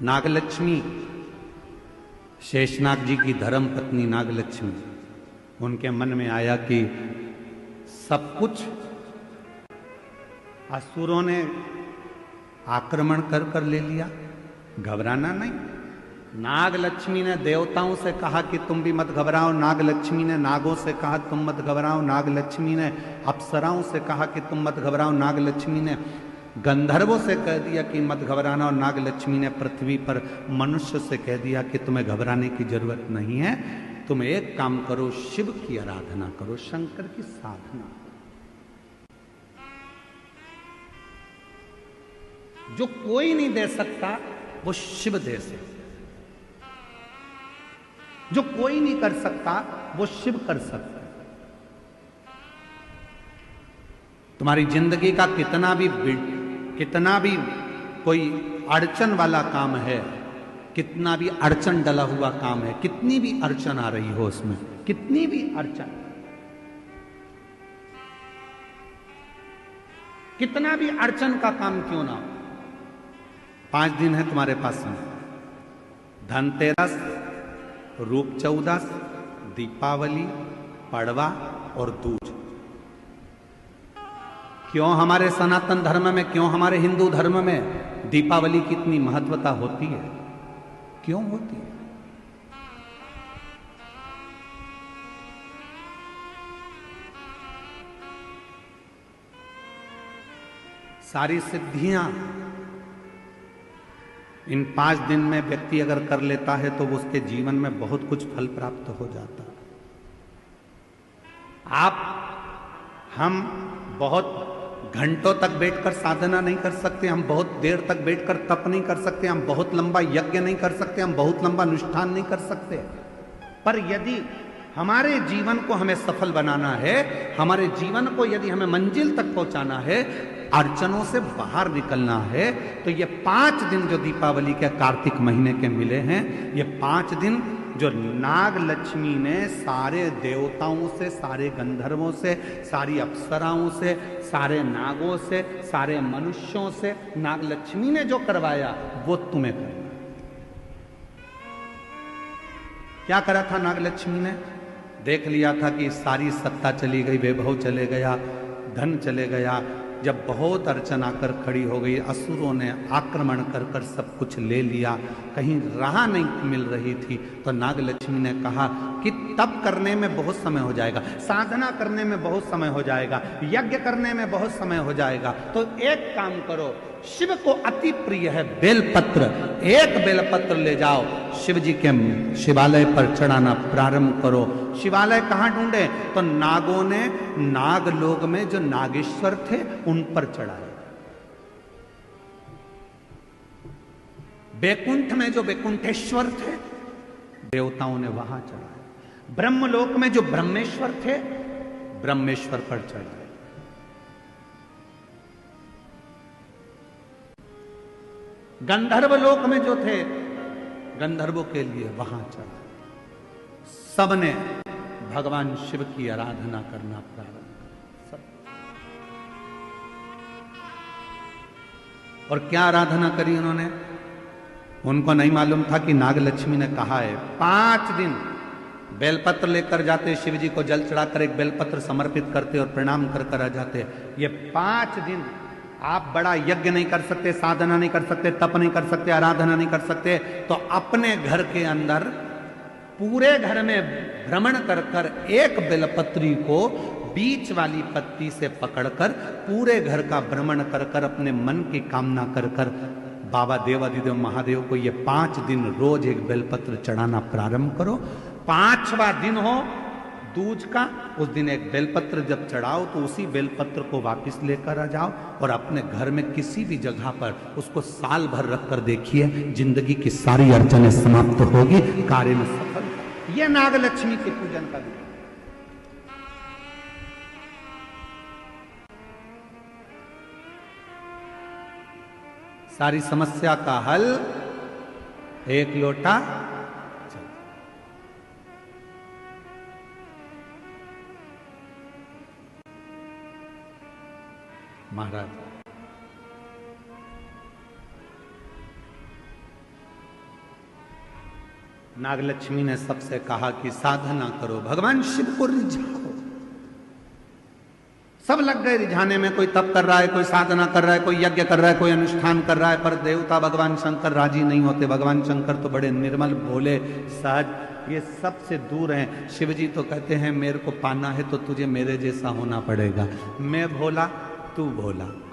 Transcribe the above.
नागलक्ष्मी, शेषनाग जी की धर्म पत्नी नागलक्ष्मी, उनके मन में आया कि सब कुछ असुरों ने आक्रमण कर कर ले लिया, घबराना नहीं। नागलक्ष्मी ने देवताओं से कहा कि तुम भी मत घबराओ, नागलक्ष्मी ने नागों से कहा तुम मत घबराओ, नागलक्ष्मी ने अप्सराओं से कहा कि तुम मत घबराओ, नागलक्ष्मी ने गंधर्वों से कह दिया कि मत घबराना, और नागलक्ष्मी ने पृथ्वी पर मनुष्य से कह दिया कि तुम्हें घबराने की जरूरत नहीं है, तुम एक काम करो, शिव की आराधना करो, शंकर की साधना। जो कोई नहीं दे सकता वो शिव दे सकता, जो कोई नहीं कर सकता वो शिव कर सकता। तुम्हारी जिंदगी का कितना भी कोई अड़चन वाला काम है, कितना भी अड़चन डला हुआ काम है, कितनी भी अड़चन आ रही हो उसमें, कितनी भी अड़चन, कितना भी अड़चन का काम क्यों ना हो, 5 दिन है तुम्हारे पास में, धनतेरस, रूप चौदस, दीपावली, पड़वा और दूज। क्यों हमारे सनातन धर्म में, क्यों हमारे हिंदू धर्म में दीपावली की इतनी महत्वता होती है, क्यों होती है? सारी सिद्धियां इन 5 दिन में व्यक्ति अगर कर लेता है तो वो उसके जीवन में बहुत कुछ फल प्राप्त हो जाता है। हम बहुत घंटों तक बैठकर साधना नहीं कर सकते, हम बहुत देर तक बैठकर तप नहीं कर सकते, हम बहुत लंबा यज्ञ नहीं कर सकते, हम बहुत लंबा अनुष्ठान नहीं कर सकते, पर यदि हमारे जीवन को हमें सफल बनाना है, हमारे जीवन को यदि हमें मंजिल तक पहुंचाना है, अड़चनों से बाहर निकलना है, तो ये 5 दिन जो दीपावली के कार्तिक महीने के मिले हैं, ये 5 दिन जो नाग लक्ष्मी ने सारे देवताओं से, सारे गंधर्वों से, सारी अप्सराओं से, सारे नागों से, सारे मनुष्यों से नाग लक्ष्मी ने जो करवाया वो तुम्हें करना। क्या करा था नाग लक्ष्मी ने? देख लिया था कि सारी सत्ता चली गई, वैभव चले गया, धन चले गया। जब बहुत अड़चन आकर खड़ी हो गई, असुरों ने आक्रमण कर कर सब कुछ ले लिया, कहीं राह नहीं मिल रही थी, तो नागलक्ष्मी ने कहा कि तप करने में बहुत समय हो जाएगा, साधना करने में बहुत समय हो जाएगा, यज्ञ करने में बहुत समय हो जाएगा, तो एक काम करो, शिव को अति प्रिय है बेलपत्र, एक बेलपत्र ले जाओ, शिव जी के शिवालय पर चढ़ाना प्रारंभ करो। शिवालय कहां ढूंढे? तो नागों ने नागलोक में जो नागेश्वर थे उन पर चढ़ाए, बैकुंठ में जो बैकुंठेश्वर थे देवताओं ने वहां चढ़ाए, ब्रह्मलोक में जो ब्रह्मेश्वर थे ब्रह्मेश्वर पर चढ़ाए। गंधर्व लोक में जो थे गंधर्वों के लिए वहां चढ़ा। सबने भगवान शिव की आराधना करना प्रारंभ किया, और क्या आराधना करी उन्होंने? उनको नहीं मालूम था कि नागलक्ष्मी ने कहा है 5 दिन बेलपत्र लेकर जाते, शिव जी को जल चढ़ाकर एक बेलपत्र समर्पित करते और प्रणाम कर कर आ जाते। ये 5 दिन आप बड़ा यज्ञ नहीं कर सकते, साधना नहीं कर सकते, तप नहीं कर सकते, आराधना नहीं कर सकते, तो अपने घर के अंदर पूरे घर में भ्रमण कर कर एक बेलपत्री को बीच वाली पत्ती से पकड़कर पूरे घर का भ्रमण कर कर अपने मन की कामना कर कर बाबा देवाधिदेव महादेव को ये 5 दिन रोज एक बेलपत्र चढ़ाना प्रारंभ करो। 5वां दिन हो दूज का, उस दिन एक बेलपत्र जब चढ़ाओ तो उसी बेलपत्र को वापस लेकर आ जाओ और अपने घर में किसी भी जगह पर उसको साल भर रख कर देखिए, जिंदगी की सारी अड़चनें समाप्त होगी, कार्य में सफल। यह नागलक्ष्मी के पूजन का दिन। सारी समस्या का हल एक लोटा महाराज। नागलक्ष्मी ने सबसे कहा कि साधना करो, भगवान शिव को रिझाओ। सब लग गए रिझाने में, कोई तप कर रहा है, कोई साधना कर रहा है, कोई यज्ञ कर रहा है, कोई अनुष्ठान कर रहा है, पर देवता भगवान शंकर राजी नहीं होते। भगवान शंकर तो बड़े निर्मल, भोले, सहज, ये सबसे दूर हैं। शिवजी तो कहते हैं मेरे को पाना है तो तुझे मेरे जैसा होना पड़ेगा। मैं भोला, तू भोला।